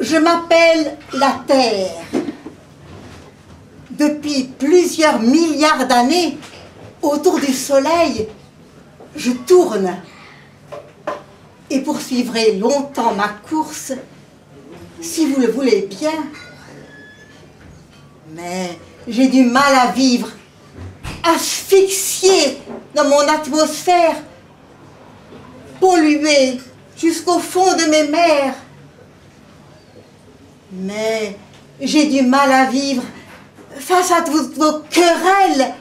Je m'appelle la Terre. Depuis plusieurs milliards d'années, autour du Soleil, je tourne et poursuivrai longtemps ma course, si vous le voulez bien. Mais j'ai du mal à vivre, asphyxié dans mon atmosphère, pollué jusqu'au fond de mes mers. Mais j'ai du mal à vivre face à toutes vos querelles,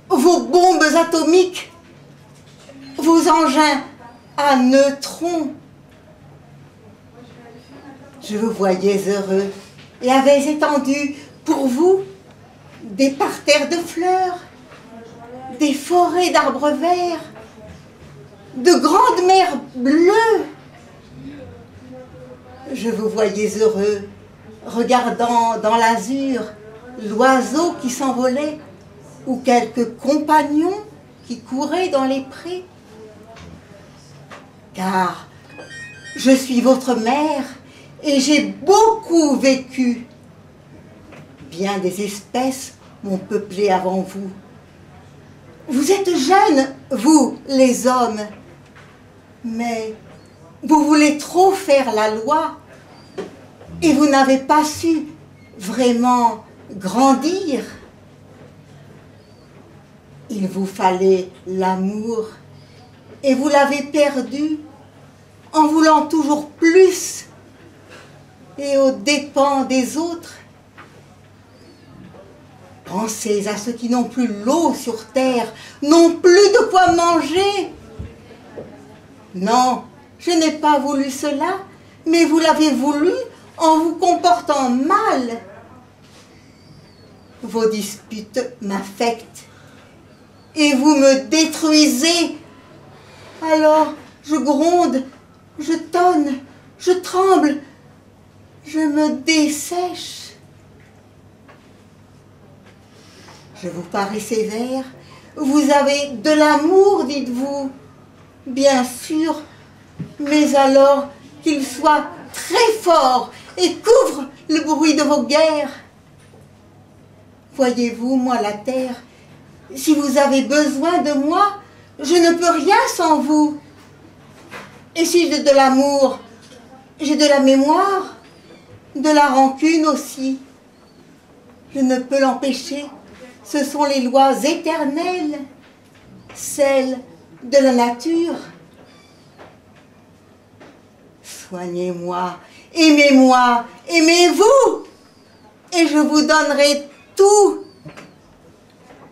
vos bombes atomiques, vos engins à neutrons. Je vous voyais heureux et avais étendu pour vous des parterres de fleurs, des forêts d'arbres verts, de grandes mers bleues. Je vous voyais heureux, regardant dans l'azur l'oiseau qui s'envolait ou quelques compagnons qui couraient dans les prés. Car je suis votre mère et j'ai beaucoup vécu. Bien des espèces m'ont peuplé avant vous. Vous êtes jeunes, vous, les hommes, mais vous voulez trop faire la loi et vous n'avez pas su vraiment grandir. Il vous fallait l'amour et vous l'avez perdu en voulant toujours plus et aux dépens des autres. Pensez à ceux qui n'ont plus l'eau sur terre, n'ont plus de quoi manger. Non, je n'ai pas voulu cela, mais vous l'avez voulu en vous comportant mal. Vos disputes m'affectent et vous me détruisez. Alors je gronde, je tonne, je tremble, je me dessèche. Je vous parais sévère, vous avez de l'amour, dites-vous. Bien sûr, mais alors qu'il soit très fort et couvre le bruit de vos guerres. Voyez-vous, moi la terre, si vous avez besoin de moi, je ne peux rien sans vous. Et si j'ai de l'amour, j'ai de la mémoire, de la rancune aussi. Je ne peux l'empêcher. Ce sont les lois éternelles, celles de la nature. Soignez-moi, aimez-moi, aimez-vous, et je vous donnerai tout,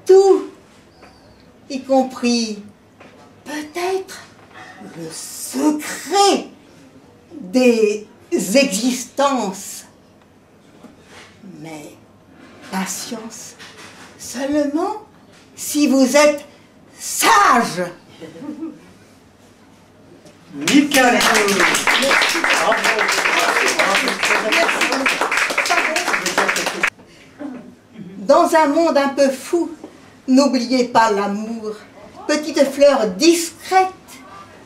tout, y compris peut-être le secret des existences. Mais patience, seulement si vous êtes sage. Nickel. Dans un monde un peu fou, n'oubliez pas l'amour, petite fleur discrète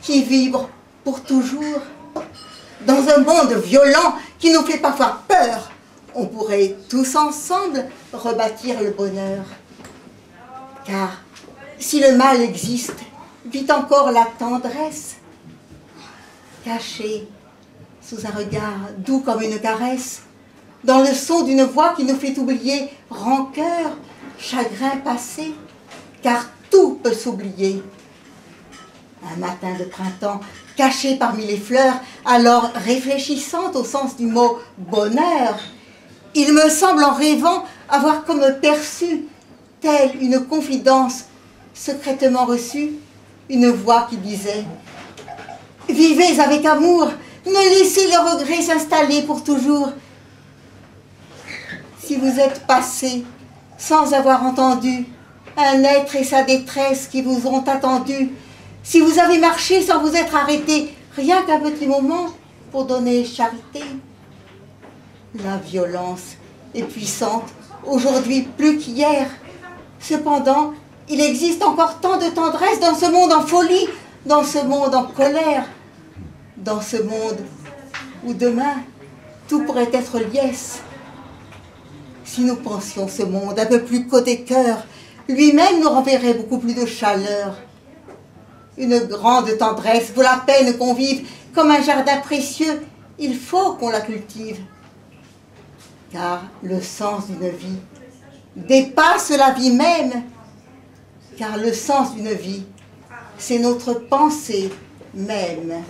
qui vibre pour toujours. Dans un monde violent qui nous fait parfois peur, on pourrait tous ensemble rebâtir le bonheur. Car si le mal existe, vit encore la tendresse, cachée sous un regard doux comme une caresse, dans le son d'une voix qui nous fait oublier rancœur, chagrin passé, car tout peut s'oublier. Un matin de printemps, caché parmi les fleurs, alors réfléchissante au sens du mot bonheur, il me semble en rêvant avoir comme perçu, telle une confidence secrètement reçue, une voix qui disait « Vivez avec amour, ne laissez le regret s'installer pour toujours. Si vous êtes passé sans avoir entendu un être et sa détresse qui vous ont attendu, si vous avez marché sans vous être arrêté rien qu'un petit moment pour donner charité, la violence est puissante, aujourd'hui plus qu'hier. Cependant, il existe encore tant de tendresse dans ce monde en folie, dans ce monde en colère, dans ce monde où demain tout pourrait être liesse. Si nous pensions ce monde un peu plus côté cœur, lui-même nous renverrait beaucoup plus de chaleur. Une grande tendresse vaut la peine qu'on vive comme un jardin précieux, il faut qu'on la cultive. Car le sens d'une vie dépasse la vie même. Car le sens d'une vie, c'est notre pensée même.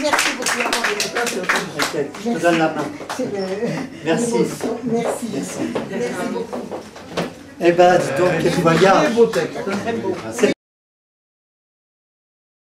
Merci beaucoup. Je te donne la main. Merci. Merci beaucoup. Eh bien, dis donc, quel voyage.